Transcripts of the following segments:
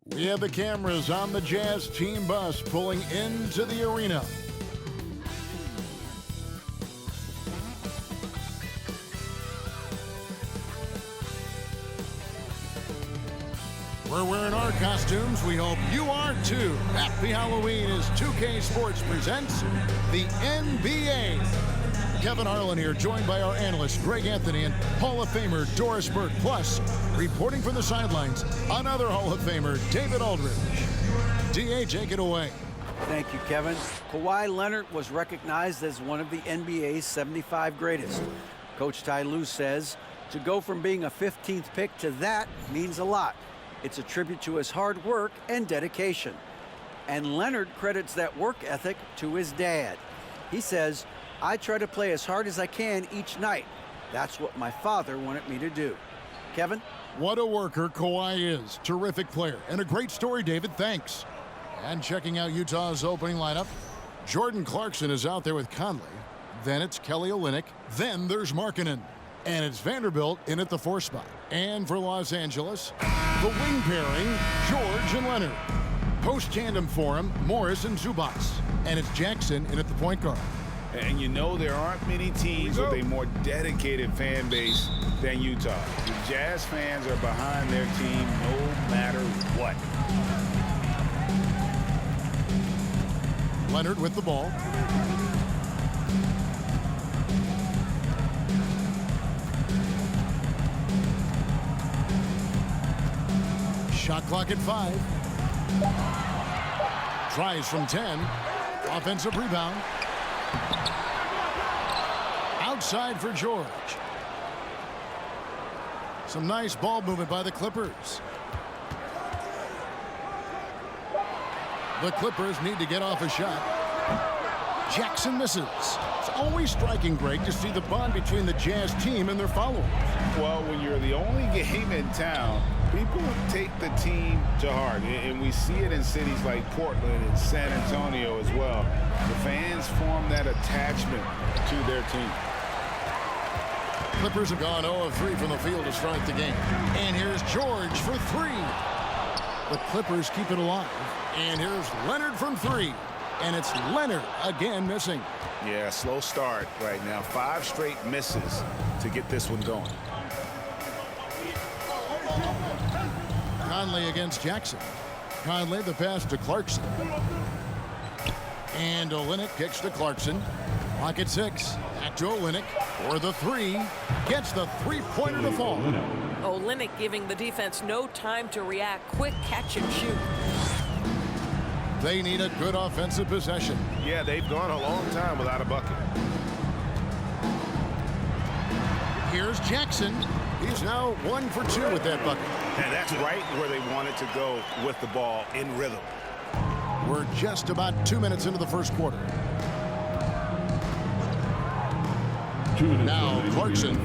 We have the cameras on the Jazz team bus pulling into the arena. We're wearing our costumes. We hope you are too. Happy Halloween as 2K Sports presents the NBA. Kevin Harlan here, joined by our analyst Greg Anthony and Hall of Famer Doris Burke. Plus, reporting from the sidelines, another Hall of Famer, David Aldridge. DA, take it away. Thank you, Kevin. Kawhi Leonard was recognized as one of the NBA's 75 greatest. Coach Ty Lue says to go from being a 15th pick to that means a lot. It's a tribute to his hard work and dedication. And Leonard credits that work ethic to his dad. He says, "I try to play as hard as I can each night. That's what my father wanted me to do." Kevin? What a worker Kawhi is. Terrific player. And a great story, David. Thanks. And checking out Utah's opening lineup, Jordan Clarkson is out there with Conley. Then it's Kelly Olynyk. Then there's Markkanen. And it's Vanderbilt in at the 4 spot. And for Los Angeles, the wing pairing, George and Leonard. Post-tandem for him, Morris and Zubac. And it's Jackson in at the point guard. And you know there aren't many teams with a more dedicated fan base than Utah. The Jazz fans are behind their team no matter what. Leonard with the ball. Shot clock at 5. Tries from 10. Offensive rebound. Outside for George. Some nice ball movement by the Clippers. The Clippers need to get off a shot. Jackson misses. It's always striking, Greg, to see the bond between the Jazz team and their followers. Well, when you're the only game in town, people take the team to heart. And we see it in cities like Portland and San Antonio as well. The fans form that attachment to their team. Clippers have gone 0 of 3 from the field to start the game. And here's George for 3. The Clippers keep it alive. And here's Leonard from 3. And it's Leonard again missing. Yeah, slow start right now. 5 straight misses to get this one going. Conley against Jackson. Conley the pass to Clarkson. And Olynyk kicks to Clarkson. Clock at 6. Back to Olynyk for the 3. Gets the three-pointer to fall. Olynyk giving the defense no time to react. Quick catch and shoot. They need a good offensive possession. Yeah, they've gone a long time without a bucket. Here's Jackson. He's now 1 for 2 with that bucket. And that's right where they wanted to go with the ball, in rhythm. We're just about 2 minutes into the first quarter. Now Clarkson.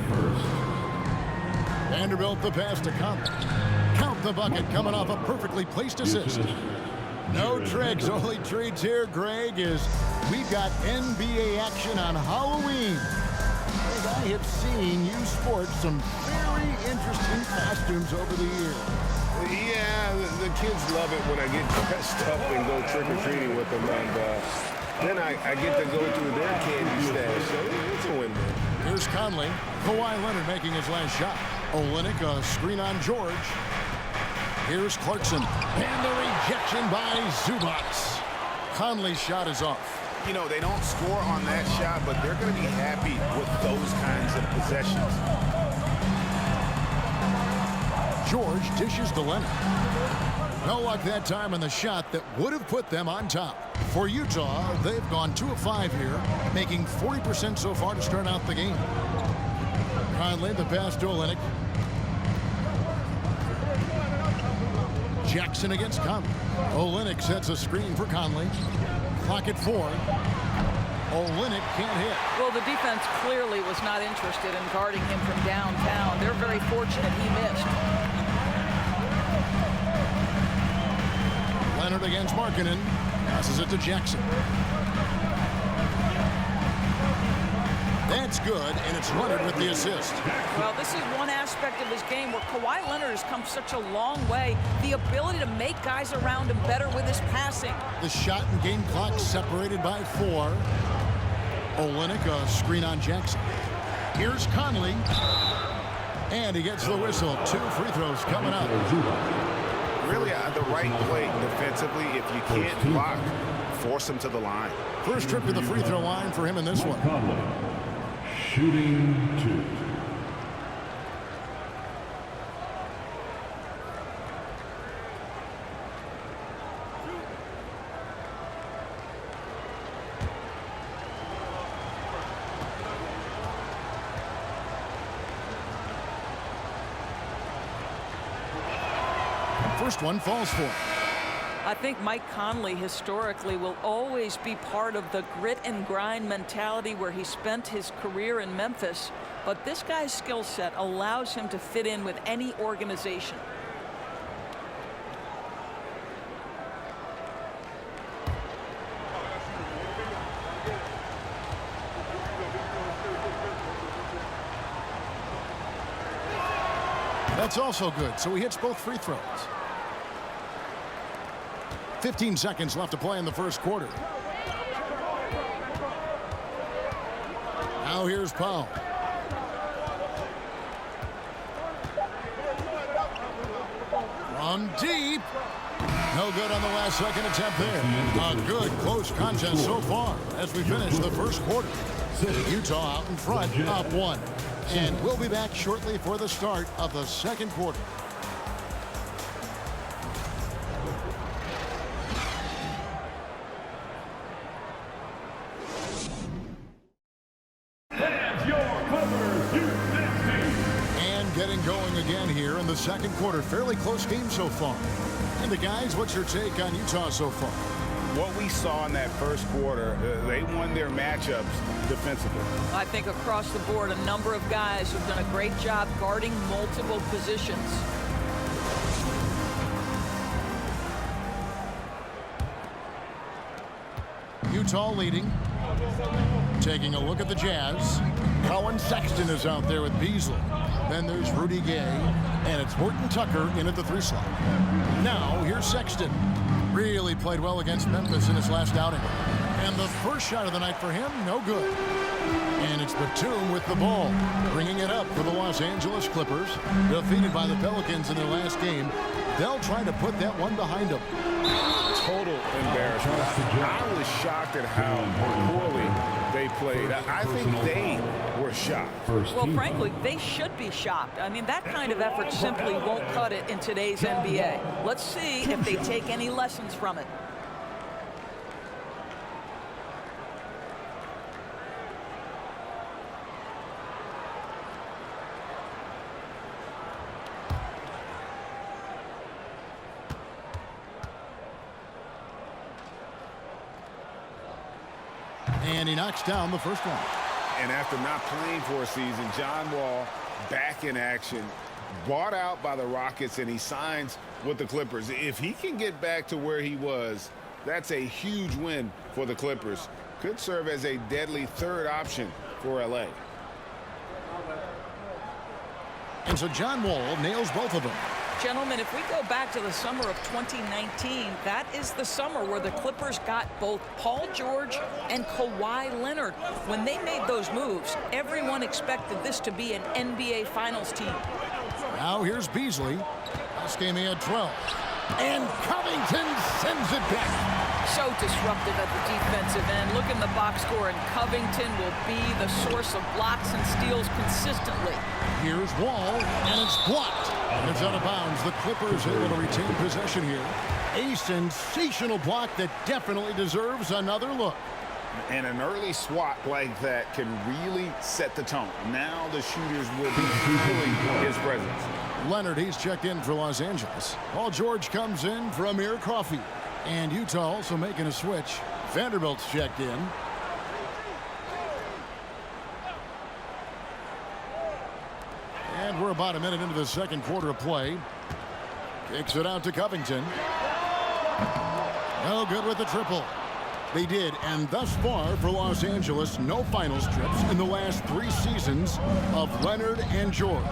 Vanderbilt the pass to Conley. Count the bucket coming off a perfectly placed assist. No tricks, only treats here, Greg, is we've got NBA action on Halloween. And I have seen you sport some very interesting costumes over the years. Yeah, the kids love it when I get dressed up and go trick-or-treating with them. And then I get to go through their candy stash. So it's a win-win. Here's Conley. Kawhi Leonard making his last shot. Olynyk, a screen on George. Here's Clarkson. And the rejection by Zubac. Conley's shot is off. You know, they don't score on that shot, but they're going to be happy with those kinds of possessions. George dishes to Leonard. No luck that time on the shot that would have put them on top. For Utah, they've gone 2 of 5 here, making 40% so far to start out the game. Conley, the pass to Olynyk. Jackson against Conley. Olynyk sets a screen for Conley. Clock at 4. Olynyk can't hit. Well, the defense clearly was not interested in guarding him from downtown. They're very fortunate he missed. Leonard against Markkanen. Passes it to Jackson. That's good, and it's Leonard with the assist. Well, this is one aspect of his game where Kawhi Leonard has come such a long way. The ability to make guys around him better with his passing. The shot and game clock separated by 4. Olynyk, a screen on Jackson. Here's Conley. And he gets the whistle. 2 free throws coming up. Really the right play defensively. If you can't block, force him to the line. First trip to the free throw line for him in this one. Conley, shooting 2. First one falls for him. I think Mike Conley historically will always be part of the grit and grind mentality where he spent his career in Memphis, but this guy's skill set allows him to fit in with any organization. That's also good, so he hits both free throws. 15 seconds left to play in the first quarter. Now here's Powell. From deep. No good on the last second attempt there. A good close contest so far as we finish the first quarter. Utah out in front, up 1. And we'll be back shortly for the start of the second quarter. And getting going again here in the second quarter. Fairly close game so far. And the guys, what's your take on Utah so far? What we saw in that first quarter, they won their matchups defensively. I think across the board, a number of guys have done a great job guarding multiple positions. Utah leading. Taking a look at the Jazz. Colin Sexton is out there with Beasley. Then there's Rudy Gay. And it's Horton Tucker in at the 3 slot. Now, here's Sexton. Really played well against Memphis in his last outing. And the first shot of the night for him, no good. And it's Batum with the ball, bringing it up for the Los Angeles Clippers. Defeated by the Pelicans in their last game. They'll try to put that one behind them. Total embarrassment. I was shocked at how poorly they played. I think they were shocked. Well, frankly, they should be shocked. I mean, that kind of effort simply won't cut it in today's NBA. Let's see if they take any lessons from it. And he knocks down the first one. And after not playing for a season, John Wall back in action, bought out by the Rockets, and he signs with the Clippers. If he can get back to where he was, that's a huge win for the Clippers. Could serve as a deadly third option for LA. And so John Wall nails both of them. Gentlemen, if we go back to the summer of 2019, that is the summer where the Clippers got both Paul George and Kawhi Leonard. When they made those moves, everyone expected this to be an NBA Finals team. Now here's Beasley. Last game he had 12. And Covington sends it back. So disruptive at the defensive end. Look in the box score, and Covington will be the source of blocks and steals consistently. Here's Wall, and it's blocked. And it's out of bounds. The Clippers able to retain possession here. A sensational block that definitely deserves another look. And an early swat like that can really set the tone. Now the shooters will be feeling his presence. Leonard, he's checked in for Los Angeles. Paul George comes in for Amir Coffey. And Utah also making a switch. Vanderbilt's checked in. And we're about a minute into the second quarter of play. Kicks it out to Covington. No good with the triple. They did, and thus far for Los Angeles, no finals trips in the last 3 seasons of Leonard and George.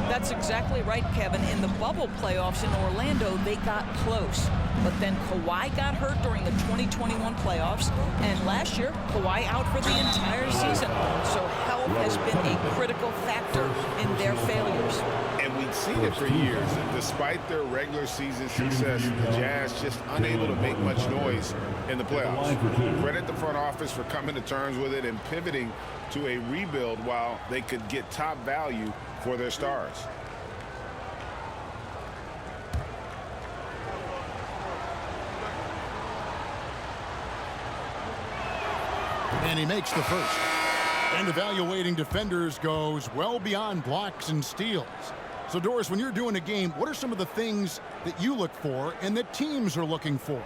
That's exactly right, Kevin. In the bubble playoffs in Orlando, they got close. But then Kawhi got hurt during the 2021 playoffs, and last year, Kawhi out for the entire season. So health has been a critical factor in their failures. And we've seen it for years. And despite their regular season success, the Jazz just unable to make much noise in the playoffs. Credit the front office for coming to terms with it and pivoting to a rebuild while they could get top value for their stars. And he makes the first. And evaluating defenders goes well beyond blocks and steals. So, Doris, when you're doing a game, what are some of the things that you look for and that teams are looking for?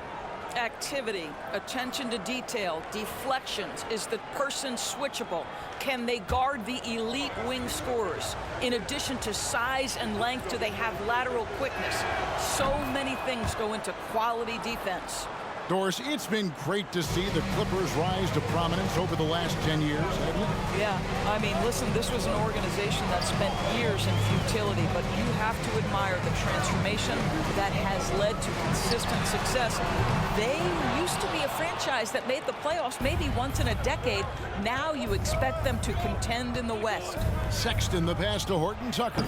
Activity, attention to detail, deflections. Is the person switchable? Can they guard the elite wing scorers? In addition to size and length, do they have lateral quickness? So many things go into quality defense. Doris, it's been great to see the Clippers rise to prominence over the last 10 years, hasn't it? Yeah, I mean, listen, this was an organization that spent years in futility, but you have to admire the transformation that has led to consistent success. They used to be a franchise that made the playoffs maybe once in a decade. Now you expect them to contend in the West. Sexton, the pass to Horton Tucker.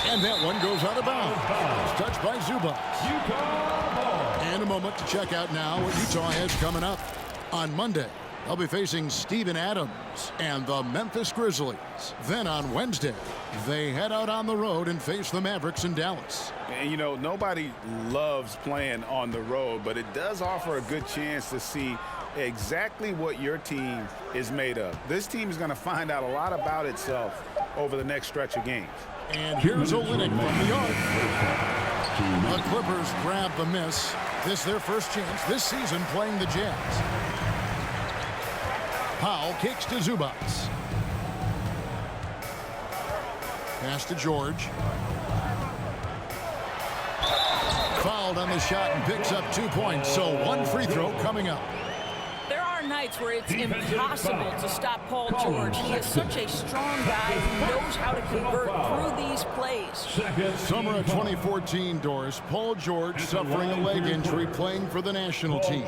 And that one goes out of bounds. It's touched by Zubac. And a moment to check out now what Utah has coming up. On Monday, they'll be facing Steven Adams and the Memphis Grizzlies. Then on Wednesday, they head out on the road and face the Mavericks in Dallas. And, you know, nobody loves playing on the road, but it does offer a good chance to see exactly what your team is made of. This team is going to find out a lot about itself over the next stretch of games. And here's Olynyk from the arc. The Clippers grab the miss. This their first chance this season playing the Jazz. Powell kicks to Zubac. Pass to George. Fouled on the shot and picks up 2 points. So one free throw coming up. There are nights where it's impossible to stop Paul George. He is such a strong guy who knows how to convert through these plays. Summer of 2014, Doris. Paul George suffering a leg injury playing for the national team.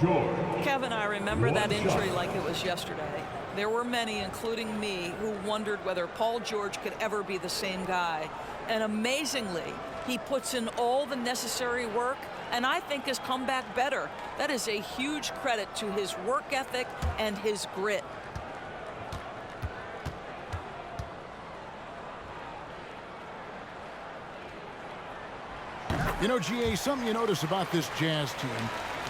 Kevin, I remember that injury like it was yesterday. There were many, including me, who wondered whether Paul George could ever be the same guy. And amazingly, he puts in all the necessary work and I think has come back better. That is a huge credit to his work ethic and his grit. You know, GA, something you notice about this Jazz team,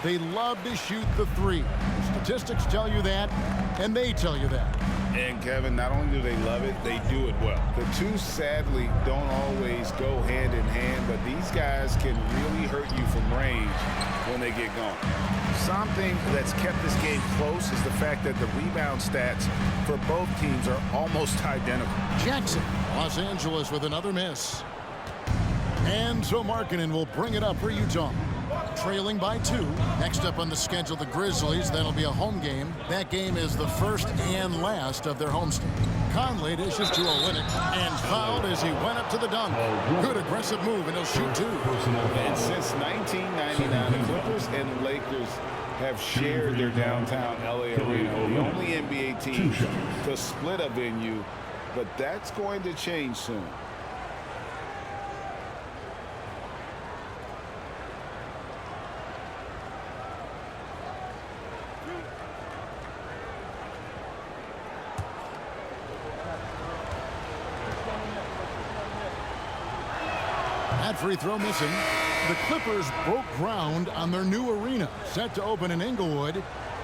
they love to shoot the three. Statistics tell you that, and they tell you that. And, Kevin, not only do they love it, they do it well. The two, sadly, don't always go hand in hand, but these guys can really hurt you from range when they get going. Something that's kept this game close is the fact that the rebound stats for both teams are almost identical. Jackson, Los Angeles with another miss. And so Markkanen will bring it up for Utah. Trailing by 2. Next up on the schedule, the Grizzlies. That'll be a home game. That game is the first and last of their homestand. Conley dishes to Olynyk and fouled as he went up to the dunk. Good aggressive move, and he'll shoot 2. And since 1999, the Clippers and Lakers have shared their downtown LA arena. The only NBA team to split a venue, but that's going to change soon. That free throw missing. The Clippers broke ground on their new arena, set to open in Inglewood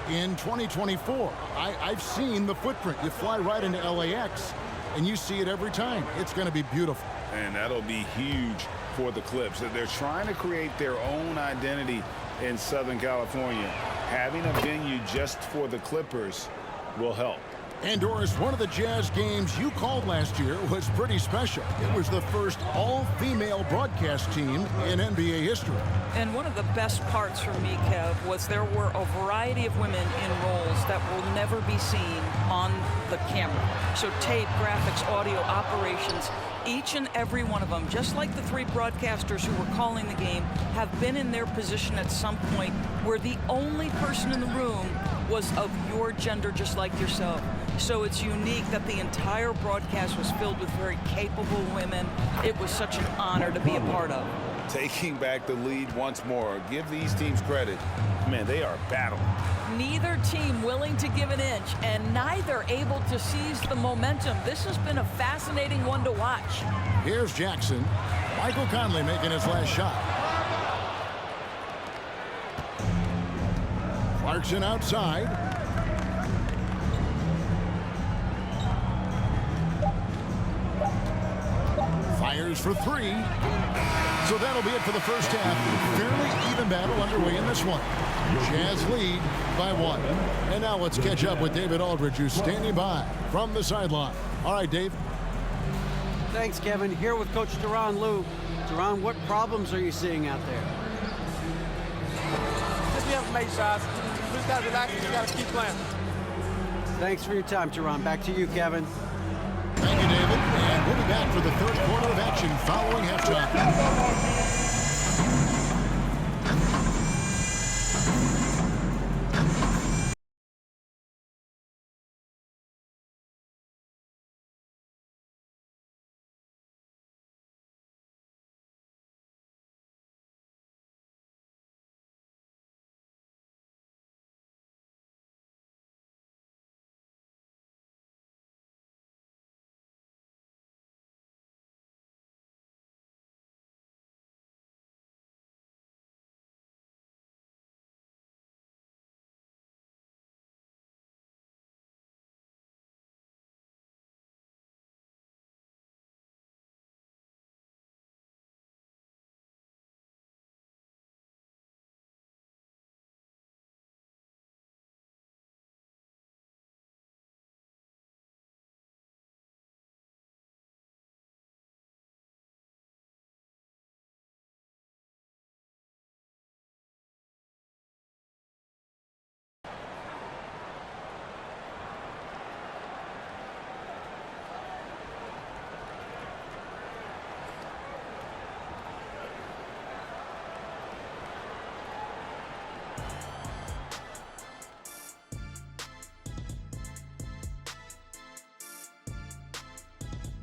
in 2024. I've seen the footprint. You fly right into LAX, and you see it every time. It's going to be beautiful. And that'll be huge for the Clips. They're trying to create their own identity in Southern California. Having a venue just for the Clippers will help. And Doris, one of the Jazz games you called last year was pretty special. It was the first all-female broadcast team in NBA history. And one of the best parts for me, Kev, was there were a variety of women in roles that will never be seen on the camera. So tape, graphics, audio, operations, each and every one of them, just like the three broadcasters who were calling the game, have been in their position at some point where the only person in the room was of your gender, just like yourself. So it's unique that the entire broadcast was filled with very capable women. It was such an honor to be a part of. Taking back the lead once more. Give these teams credit. Man, they are battling. Neither team willing to give an inch, and neither able to seize the momentum. This has been a fascinating one to watch. Here's Jackson. Michael Conley making his last shot. Clarkson outside. Fires for three. So that'll be it for the first half. Fairly even battle underway in this one. Jazz lead by 1. And now let's catch up with David Aldridge, who's standing by from the sideline. All right, Dave. Thanks, Kevin. Here with Coach Tyronn Lue. Tyronn, what problems are you seeing out there? Just be able to make shots. We just got to relax and just got to keep playing. Thanks for your time, Tyronn. Back to you, Kevin. Thank you, David. And we'll be back for the third quarter of action following halftime.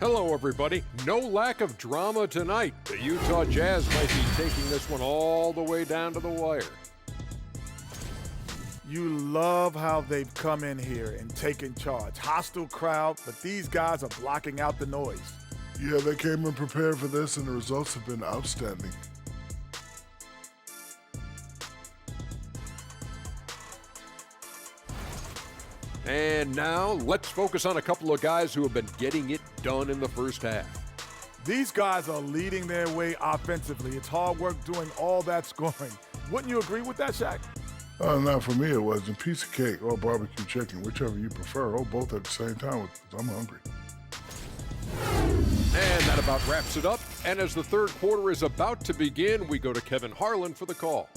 Hello, everybody. No lack of drama tonight. The Utah Jazz might be taking this one all the way down to the wire. You love how they've come in here and taken charge. Hostile crowd, but these guys are blocking out the noise. Yeah, they came in prepared for this, and the results have been outstanding. And now, let's focus on a couple of guys who have been getting it done in the first half. These guys are leading their way offensively. It's hard work doing all that scoring. Wouldn't you agree with that, Shaq? Not for me, it wasn't. Piece of cake or barbecue chicken, whichever you prefer, or both at the same time, because I'm hungry. And that about wraps it up. And as the third quarter is about to begin, we go to Kevin Harlan for the call.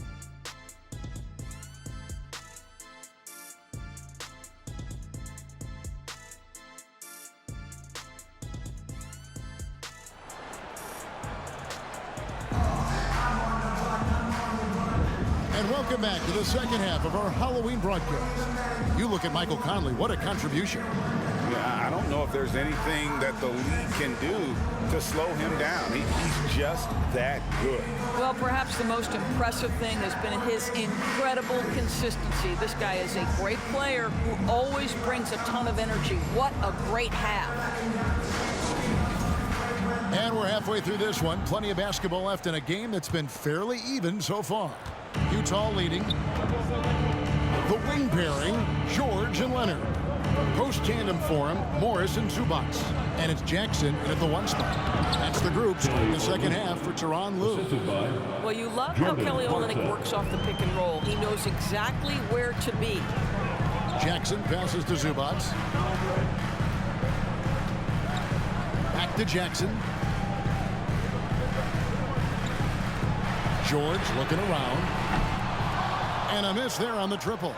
And welcome back to the second half of our Halloween broadcast. You look at Michael Conley, what a contribution. Yeah, I don't know if there's anything that the league can do to slow him down. He's just that good. Well, perhaps the most impressive thing has been his incredible consistency. This guy is a great player who always brings a ton of energy. What a great half. And we're halfway through this one. Plenty of basketball left in a game that's been fairly even so far. Utah leading. The wing pairing, George and Leonard. Post tandem for him, Morris and Zubac. And it's Jackson in at the one spot. That's the group starting the second half for Tyronn Lue. Well, you love how Kelly Olynyk works off the pick and roll. He knows exactly where to be. Jackson passes to Zubac. Back to Jackson. George looking around. And a miss there on the triple.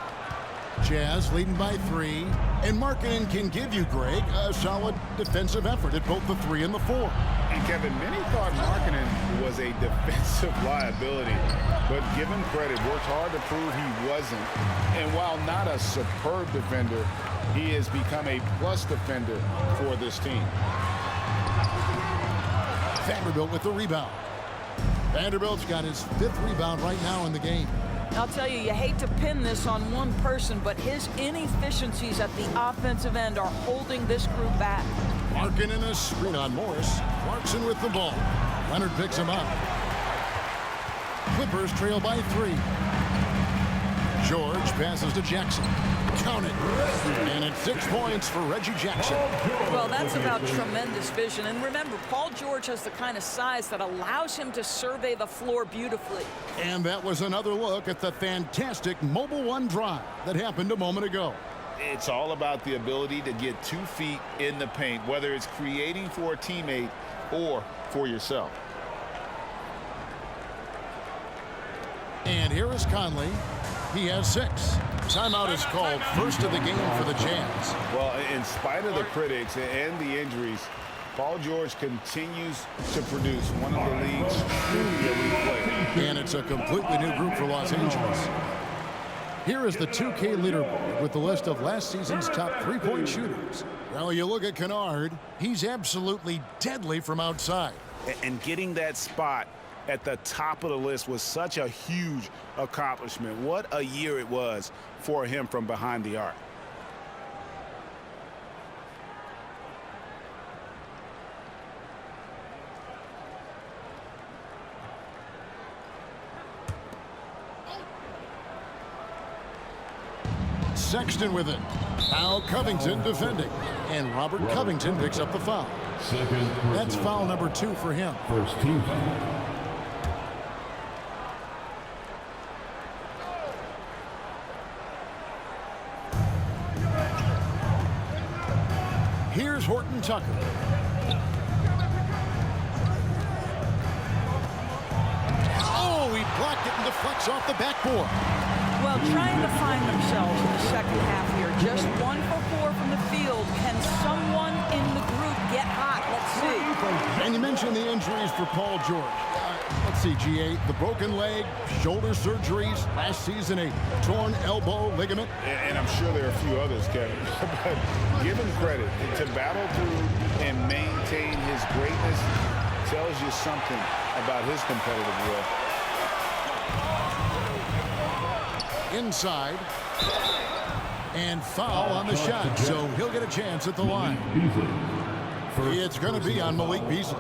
Jazz leading by 3. And Markkanen can give you, Greg, a solid defensive effort at both the 3 and the 4. And Kevin, many thought Markkanen was a defensive liability, but give him credit, worked hard to prove he wasn't. And while not a superb defender, he has become a plus defender for this team. Vanderbilt with the rebound. Vanderbilt's got his 5th rebound right now in the game. I'll tell you, you hate to pin this on one person, but his inefficiencies at the offensive end are holding this group back. Markkanen a screen on Morris. Clarkson with the ball. Leonard picks him up. Clippers trail by 3. George passes to Jackson. Count it. And it's 6 points for Reggie Jackson. Well, that's about tremendous vision. And remember, Paul George has the kind of size that allows him to survey the floor beautifully. And that was another look at the fantastic Mobile One drive that happened a moment ago. It's all about the ability to get 2 feet in the paint, whether it's creating for a teammate or for yourself. And here is Conley. He has 6. Timeout is called, first of the game for the Jazz. Well, in spite of the critics and the injuries, Paul George continues to produce one of the league's truly elite players. And it's a completely new group for Los Angeles. Here is the 2K leaderboard with the list of last season's top 3-point shooters. Well, you look at Kennard, he's absolutely deadly from outside. And getting that spot at the top of the list was such a huge accomplishment. What a year it was for him from behind the arc. Sexton with it. Now Covington defending. And Robert Covington picks up the foul. That's foul number 2 for him. First team foul. Here's Horton Tucker. Oh, he blocked it and deflects off the backboard. Well, trying to find themselves in the second half here. Just 1 for 4 from the field. Can someone in the group get hot? Let's see. And you mentioned the injuries for Paul George. Let's see, GA, the broken leg, shoulder surgeries, last season a torn elbow ligament. And I'm sure there are a few others, Kevin. But give him credit. To battle through and maintain his greatness tells you something about his competitive will. Inside. And foul on the shot, so he'll get a chance at the line. It's going to be on Malik Beasley.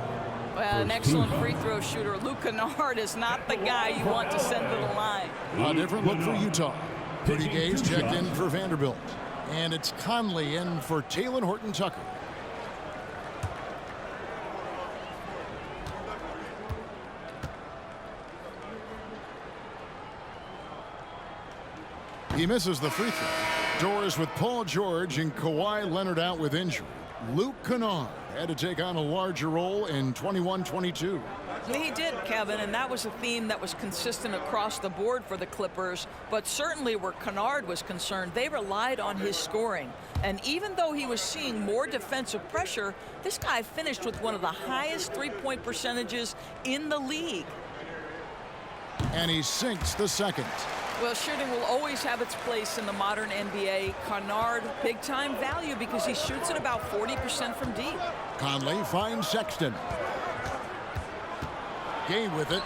Well, an excellent free throw shooter. Luke Kennard is not the guy you want to send to the line. A different look for Utah. Rudy Gay's checked in for Vanderbilt. And it's Conley in for Talen Horton Tucker. He misses the free throw. Doors with Paul George and Kawhi Leonard out with injury. Luke Kennard had to take on a larger role in 21-22. He did, Kevin, and that was a theme that was consistent across the board for the Clippers. But certainly where Kennard was concerned, they relied on his scoring. And even though he was seeing more defensive pressure, this guy finished with one of the highest three-point percentages in the league. And he sinks the second. Well, shooting will always have its place in the modern NBA. Kennard, big-time value because he shoots it about 40% from deep. Conley finds Sexton. Gay with it.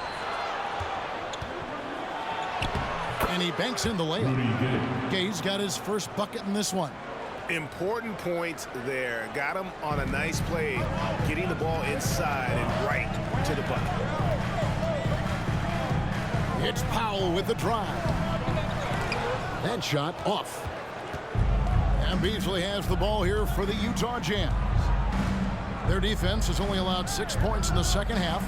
And he banks in the layup. Gay's got his first bucket in this one. Important points there. Got him on a nice play, getting the ball inside and right to the bucket. It's Powell with the drive. That shot off. And Beasley has the ball here for the Utah Jazz. Their defense has only allowed 6 points in the second half.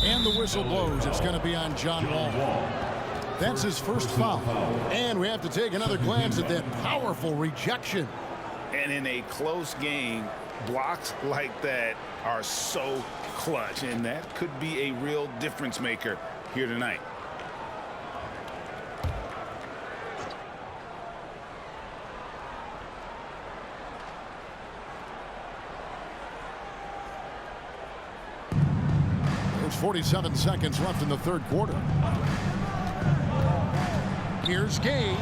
And the whistle blows. It's going to be on John Wall. That's his first foul. And we have to take another glance at that powerful rejection. And in a close game, blocks like that are so clutch, and that could be a real difference maker here tonight. There's 47 seconds left in the third quarter. Here's Gay.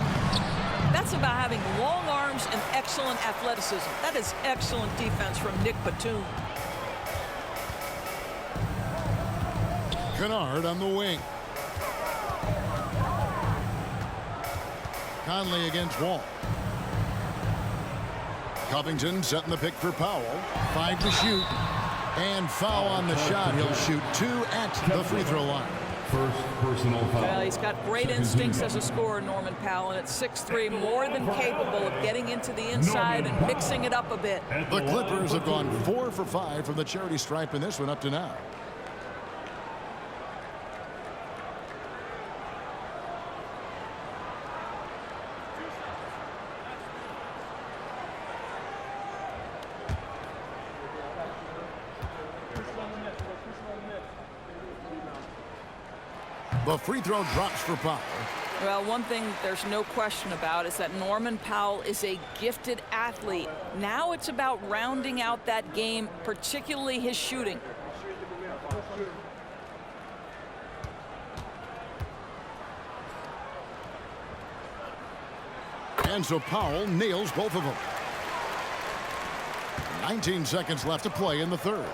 That's about having long arms and excellent athleticism. That is excellent defense from Nick Batum. Kennard on the wing. Conley against Wall. Covington setting the pick for Powell. 5 to shoot. And foul on the shot. He'll shoot 2 at the free throw line. First personal foul. Well, he's got great instincts as a scorer, Norman Powell, and at 6'3", more than capable of getting into the inside and mixing it up a bit. The Clippers have gone 4 for 5 from the charity stripe in this one up to now. The free throw drops for Powell. Well, one thing there's no question about is that Norman Powell is a gifted athlete. Now it's about rounding out that game, particularly his shooting. And so Powell nails both of them. 19 seconds left to play in the third.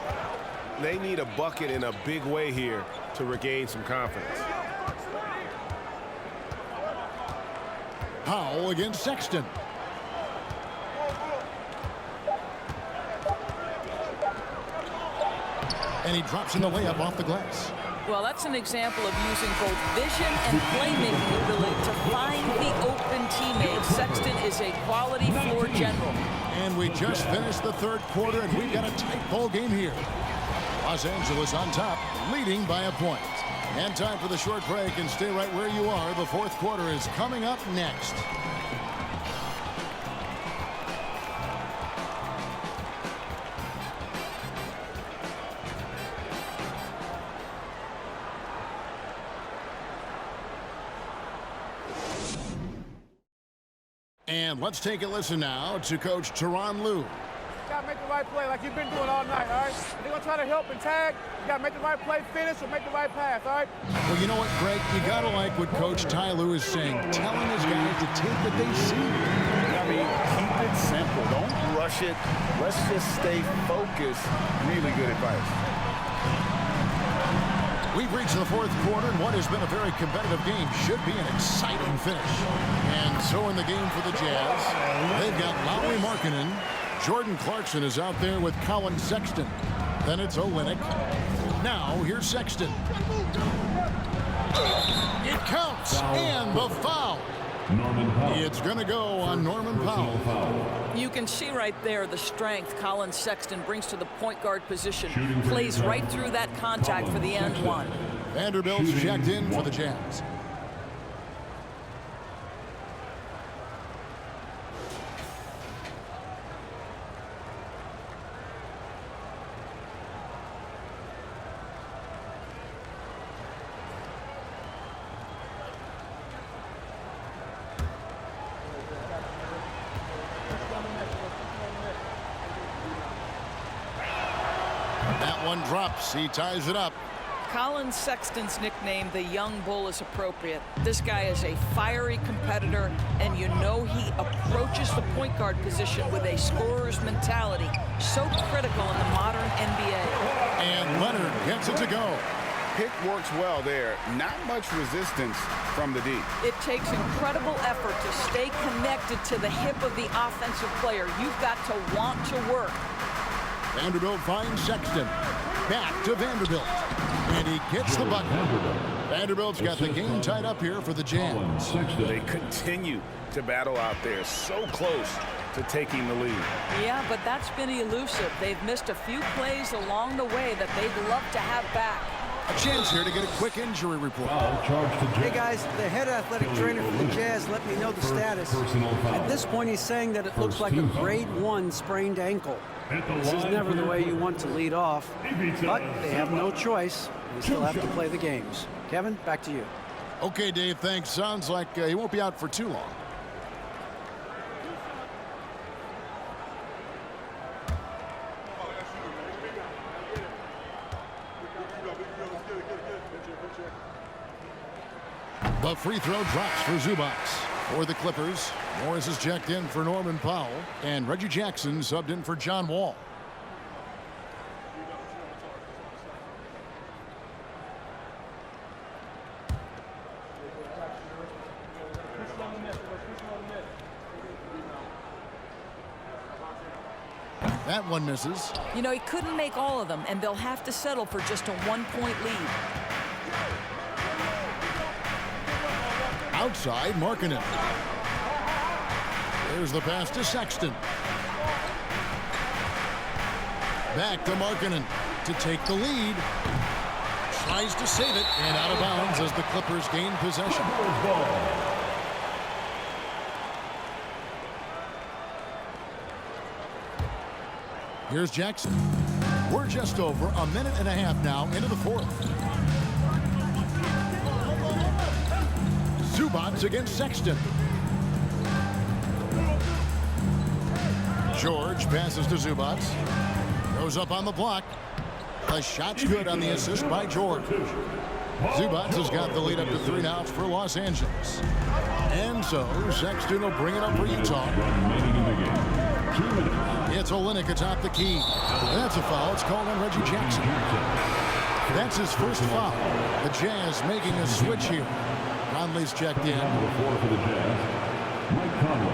They need a bucket in a big way here to regain some confidence. Powell against Sexton. And he drops in the layup off the glass. Well, that's an example of using both vision and playmaking ability to find the open teammate. Sexton is a quality floor general. And we just finished the third quarter, and we've got a tight ball game here. Los Angeles on top, leading by a point. And time for the short break, and stay right where you are. The fourth quarter is coming up next. And let's take a listen now to Coach Tyronn Lue. You gotta make the right play like you've been doing all night, all right? If they're gonna try to help and tag, you gotta make the right play, finish, or make the right pass, all right? Well, you know what, Greg? You gotta like what Coach Ty Lue is saying, telling his guys to take what they see. I mean, keep it simple. Don't rush it. Let's just stay focused. Really good advice. We've reached the fourth quarter, and what has been a very competitive game should be an exciting finish. And so in the game for the Jazz, they've got Lauri Markkanen. Jordan Clarkson is out there with Colin Sexton. Then it's Olynyk. Now here's Sexton. It counts, and the foul. Norman Powell. It's going to go on Norman Powell. You can see right there the strength Colin Sexton brings to the point guard position. Plays right through that contact for the end one. Vanderbilt's checked in for the Jazz. That one drops. He ties it up. Colin Sexton's nickname, the Young Bull, is appropriate. This guy is a fiery competitor, and you know he approaches the point guard position with a scorer's mentality. So critical in the modern NBA. And Leonard gets it to go. Pick works well there. Not much resistance from the D. It takes incredible effort to stay connected to the hip of the offensive player. You've got to want to work. Vanderbilt finds Sexton. Back to Vanderbilt. And he gets the bucket. Vanderbilt's got the game tied up here for the Jazz. They continue to battle out there, so close to taking the lead. Yeah, but that's been elusive. They've missed a few plays along the way that they'd love to have back. A chance here to get a quick injury report. Foul charge to Hey Jazz. guys, the head athletic trainer for the Jazz let me know the status. Personal foul. At this point, he's saying that it looks First like a team foul. grade 1 sprained ankle. At the This is line never the for way you your want to lead off, but they have no choice. They still have to play the games. Kevin, back to you. Okay, Dave, thanks. Sounds like he won't be out for too long. The free throw drops for Zubac. For the Clippers, Morris is checked in for Norman Powell, and Reggie Jackson subbed in for John Wall. That one misses. You know, he couldn't make all of them, and they'll have to settle for just a 1-point lead. Outside, Markkanen. There's the pass to Sexton. Back to Markkanen to take the lead. Tries to save it, and out of bounds as the Clippers gain possession. Here's Jackson. We're just over a minute and a half now into the fourth. Zubac against Sexton. George passes to Zubac. Goes up on the block. The shot's good on the assist by George. Zubac has got the lead up to 3 now for Los Angeles. And so Sexton will bring it up for Utah. It's Olynyk atop the key. That's a foul. It's called on Reggie Jackson. That's his first foul. The Jazz making a switch here. Conley's checked in. Number 4 for the Jazz, Mike Conley.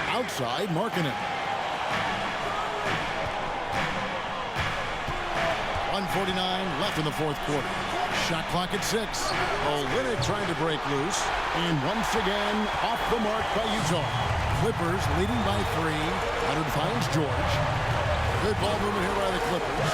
Outside, Markkanen. 1:49 left in the fourth quarter. Shot clock at 6. Olynyk trying to break loose. And once again, off the mark by Utah. Clippers leading by 3. Leonard finds George. Good ball movement here by the Clippers.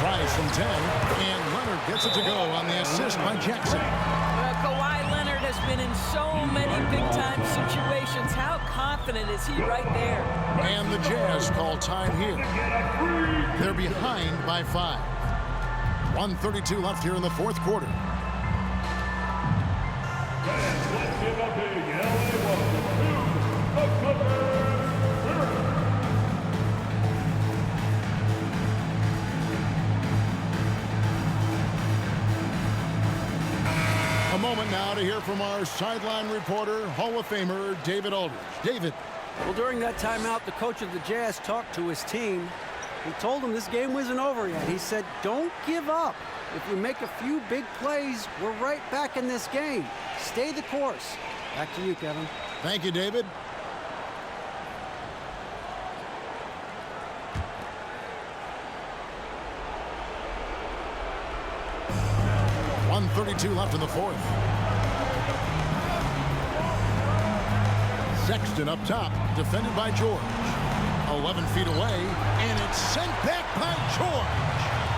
Tries from 10. And Leonard gets it to go on the assist by Jackson. Well, Kawhi Leonard has been in so many big-time situations. How confident is he right there? And the Jazz call time here. They're behind by 5. 1:32 left here in the fourth quarter. Let's give a big LA welcome to the Clippers. A moment now to hear from our sideline reporter, Hall of Famer David Aldridge. David. Well, during that timeout, the coach of the Jazz talked to his team. He told them this game wasn't over yet. He said, don't give up. If we make a few big plays, we're right back in this game. Stay the course. Back to you, Kevin. Thank you, David. .132 left in the fourth. Sexton up top, defended by George. 11 feet away, and it's sent back by George.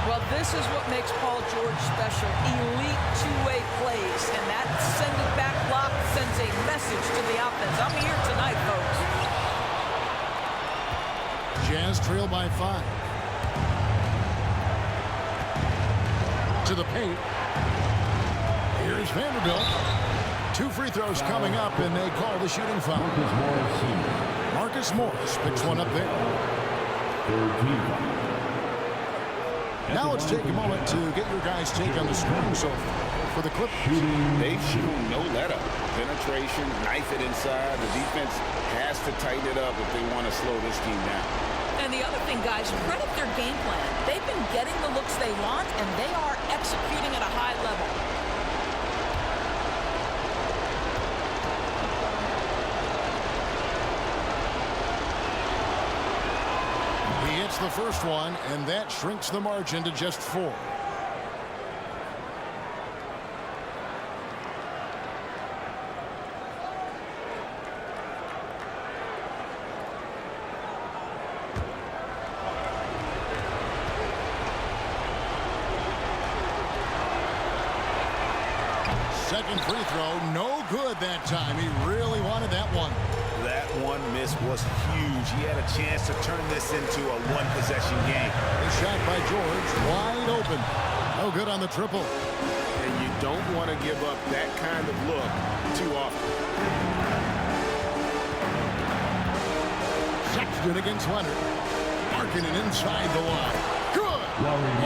Well, this is what makes Paul George special. Elite two-way plays, and that send-it-back block sends a message to the offense. I'm here tonight, folks. Jazz trail by 5. To the paint. Here's Vanderbilt. 2 free throws coming up, and they call the shooting foul. Marcus Morris picks one up there. Now let's take a moment to get your guys' take on the scoring so far for the Clippers. They shoot no let-up. Penetration, knife it inside. The defense has to tighten it up if they want to slow this team down. And the other thing, guys, credit their game plan. They've been getting the looks they want, and they are executing at a high level. He hits the the first one, and that shrinks the margin to just 4. Second free throw, no good that time. He really wanted that one. That one miss was huge. He had a chance to turn this into a one-possession game. The shot by George, wide open. No good on the triple. And you don't want to give up that kind of look too often. Sexton against Leonard. Markkanen inside the line. Good!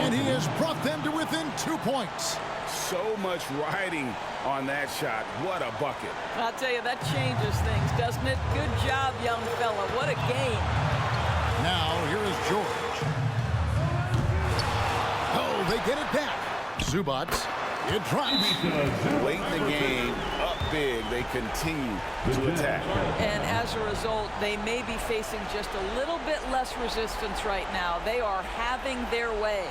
And he has brought them to within 2 points. So much riding on that shot. What a bucket. I'll tell you, that changes things, doesn't it? Good job, young fella. What a game. Now, here is George. Oh, they get it back. Zubac. It drops. Late in the game, up big, they continue to attack. And as a result, they may be facing just a little bit less resistance right now. They are having their way.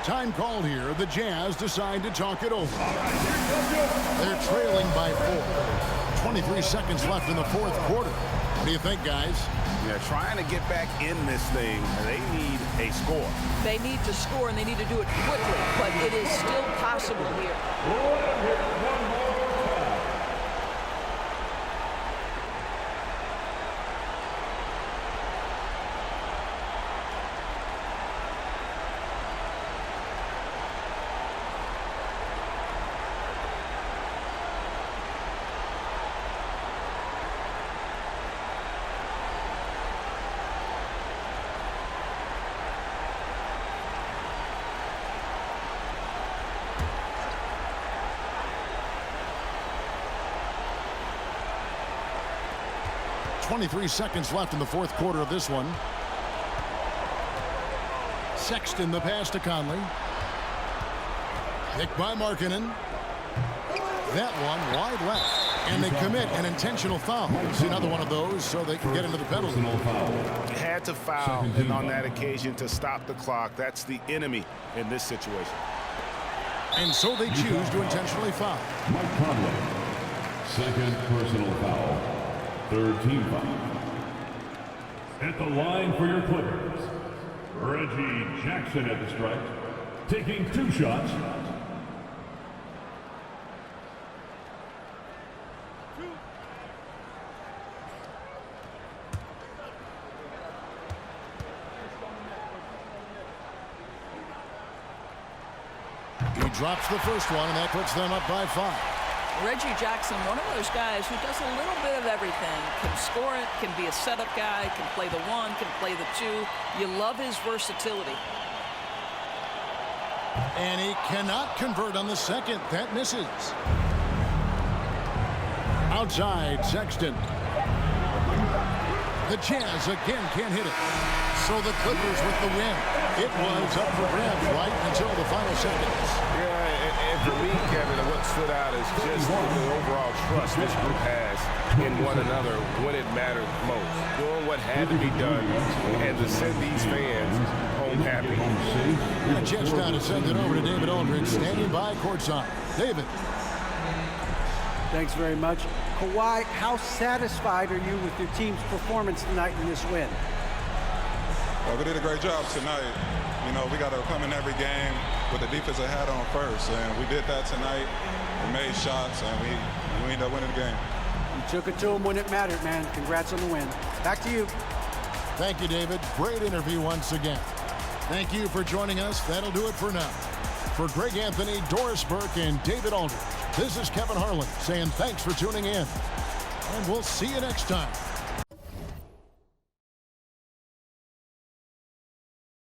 Time called here. The Jazz decide to talk it over. They're trailing by 4. 23 seconds left in the fourth quarter. What do you think, guys? Yeah, trying to get back in this thing, they need a score. They need to score, and they need to do it quickly, but it is still possible here. .23 seconds left in the fourth quarter of this one. Sexton the pass to Conley. Picked by Markkanen. That one wide left. And they commit an intentional foul. It's another one of those so they can get into the penalty. Had to foul, and on that occasion to stop the clock. That's the enemy in this situation. And so they choose to intentionally foul. Mike Conley, second personal foul. Third team foul. At the line for your Clippers, Reggie Jackson at the strike, taking 2 shots. He drops the first one, and that puts them up by 5. Reggie Jackson, one of those guys who does a little bit of everything. Can score it, can be a setup guy, can play the 1, can play the 2. You love his versatility. And he cannot convert on the second. That misses. Outside, Sexton. The Jazz again can't hit it. So the Clippers with the win. It was up for grabs right until the final seconds. Yeah, and for me, Kevin, what stood out is just the overall trust this group has in one another when it mattered most. Doing what had to be done and to send these fans home happy. And a chance now to send it over to David Aldridge, standing by courtside. David. Thanks very much. Kawhi, how satisfied are you with your team's performance tonight in this win? Well, we did a great job tonight. You know, we got to come in every game with the defensive hat on first, and we did that tonight. We made shots, and we ended up winning the game. You took it to them when it mattered, man. Congrats on the win. Back to you. Thank you, David. Great interview once again. Thank you for joining us. That'll do it for now. For Greg Anthony, Doris Burke, and David Aldridge, this is Kevin Harlan saying thanks for tuning in. And we'll see you next time.